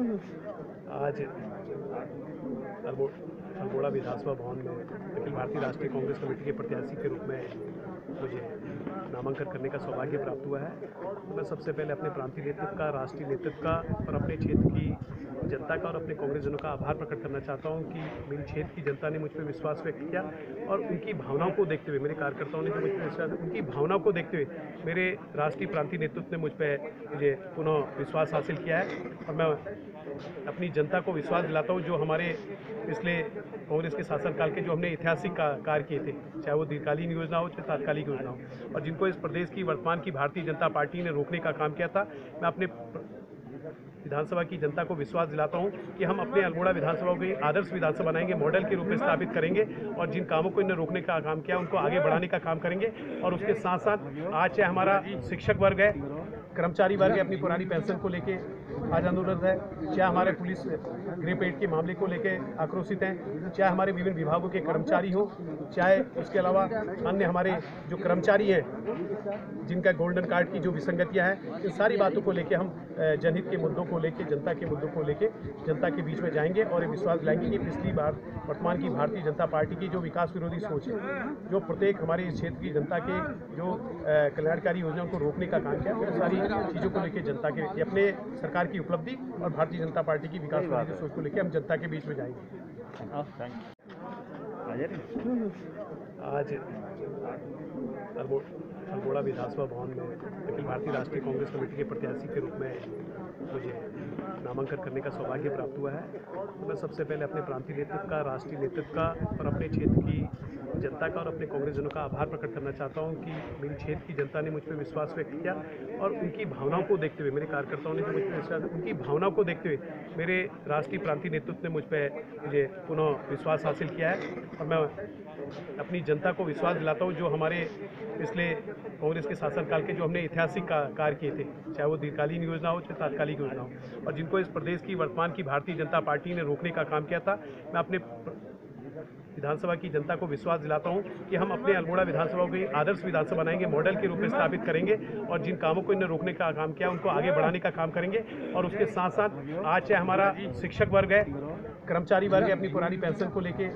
आज अल्मोड़ा विधानसभा भवन में अखिल भारतीय राष्ट्रीय कांग्रेस कमेटी के प्रत्याशी के रूप में मुझे नामांकन करने का सौभाग्य प्राप्त हुआ है। तो मैं सबसे पहले अपने प्रांतीय नेतृत्व का, राष्ट्रीय नेतृत्व का और अपने क्षेत्र की जनता का और अपने कांग्रेसजनों का आभार प्रकट करना चाहता हूं कि मेरी क्षेत्र की जनता ने मुझ पर विश्वास व्यक्त किया और उनकी भावनाओं को देखते हुए, मेरे कार्यकर्ताओं ने जो मुझ पर विश्वास, उनकी भावनाओं को देखते हुए मेरे राष्ट्रीय प्रांतीय नेतृत्व ने मुझे पुनः विश्वास हासिल किया है। और मैं अपनी जनता को विश्वास दिलाता हूं, जो हमारे पिछले कांग्रेस के शासनकाल के जो हमने ऐतिहासिक कार्य किए थे, चाहे वो दीर्घकालीन योजना हो चाहे तात्कालिक योजना हो, और जिनको इस प्रदेश की वर्तमान की भारतीय जनता पार्टी ने रोकने का काम किया था, मैं अपने विधानसभा की जनता को विश्वास दिलाता हूं कि हम अपने अल्मोड़ा विधानसभा को आदर्श विधानसभा बनाएंगे, मॉडल के रूप में स्थापित करेंगे और जिन कामों को इन्हें रोकने का काम किया उनको आगे बढ़ाने का काम करेंगे। और उसके साथ साथ आज चाहे हमारा शिक्षक वर्ग है, कर्मचारी वर्ग है, अपनी पुरानी पेंशन को लेके आज आंदोलन है, चाहे हमारे पुलिस ग्रे पेड के मामले को लेके आक्रोशित हैं, चाहे हमारे विभिन्न विभागों के कर्मचारी हो, चाहे उसके अलावा अन्य हमारे जो कर्मचारी हैं जिनका गोल्डन कार्ड की जो विसंगतियां हैं, इन सारी बातों को लेके हम जनहित के मुद्दों को लेके, जनता के मुद्दों को लेके जनता के बीच में जाएंगे और ये विश्वास दिलाएंगे कि पिछली बार वर्तमान की भारतीय जनता पार्टी की जो विकास विरोधी सोच है, जो प्रत्येक हमारे इस क्षेत्र की जनता के जो कल्याणकारी योजनाओं को रोकने का काम किया, तो सारी चीज़ों को लेकर जनता के अपने सरकार की उपलब्धि और भारतीय जनता पार्टी की विकास विरोधी सोच को लेकर हम जनता के बीच में जाएंगे। आज अल्मोड़ा विधानसभा भवन में अखिल भारतीय राष्ट्रीय कांग्रेस कमेटी के प्रत्याशी के रूप में मुझे नामांकन करने का सौभाग्य प्राप्त हुआ है। तो मैं सबसे पहले अपने प्रांतीय नेतृत्व का, राष्ट्रीय नेतृत्व का और अपने क्षेत्र की जनता का और अपने कांग्रेसजनों का आभार प्रकट करना चाहता हूं कि मेरी क्षेत्र की जनता ने मुझ पर विश्वास व्यक्त किया और उनकी भावनाओं को देखते हुए, मेरे कार्यकर्ताओं ने जो मुझ पर विश्वास, उनकी भावनाओं को देखते हुए मेरे राष्ट्रीय प्रांतीय नेतृत्व ने मुझे पुनः विश्वास हासिल किया है। और मैं अपनी जनता को विश्वास दिलाता हूं, जो हमारे पिछले कांग्रेस के शासनकाल के जो हमने ऐतिहासिक कार्य किए थे, चाहे वो दीर्घकालीन योजना हो चाहे तात्कालिक योजना हो, और जिनको इस प्रदेश की वर्तमान की भारतीय जनता पार्टी ने रोकने का काम किया था, मैं अपने विधानसभा की जनता को विश्वास दिलाता हूं कि हम अपने अल्मोड़ा विधानसभा को आदर्श विधानसभा बनाएंगे, मॉडल के रूप में स्थापित करेंगे और जिन कामों को इन्हें रोकने का काम किया उनको आगे बढ़ाने का काम करेंगे। और उसके साथ साथ आज चाहे हमारा शिक्षक वर्ग है, कर्मचारी वर्ग है, अपनी पुरानी पेंशन को लेके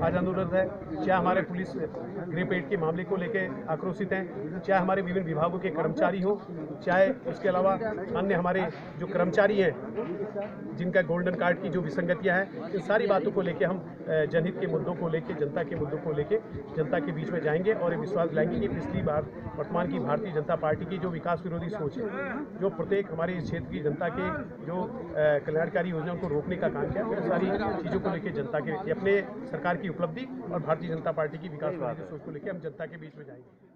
आज आंदोलन है, चाहे हमारे पुलिस ग्रे पेड के मामले को लेके आक्रोशित हैं, चाहे हमारे विभिन्न विभागों के कर्मचारी हो, चाहे उसके अलावा अन्य हमारे जो कर्मचारी हैं जिनका गोल्डन कार्ड की जो विसंगतियां हैं, इन सारी बातों को लेके हम जनहित के मुद्दों को लेके, जनता के मुद्दों को लेके जनता के बीच में जाएंगे और ये विश्वास दिलाएंगे कि पिछली बार वर्तमान की भारतीय जनता पार्टी की जो विकास विरोधी सोच है, जो प्रत्येक हमारे इस क्षेत्र की जनता के जो कल्याणकारी योजनाओं को रोकने का काम किया, तो सारी चीज़ों को लेकर जनता के अपने सरकार की उपलब्धि और भारतीय जनता पार्टी की विकास विरोधी सोच को लेकर हम जनता के बीच में जाएंगे।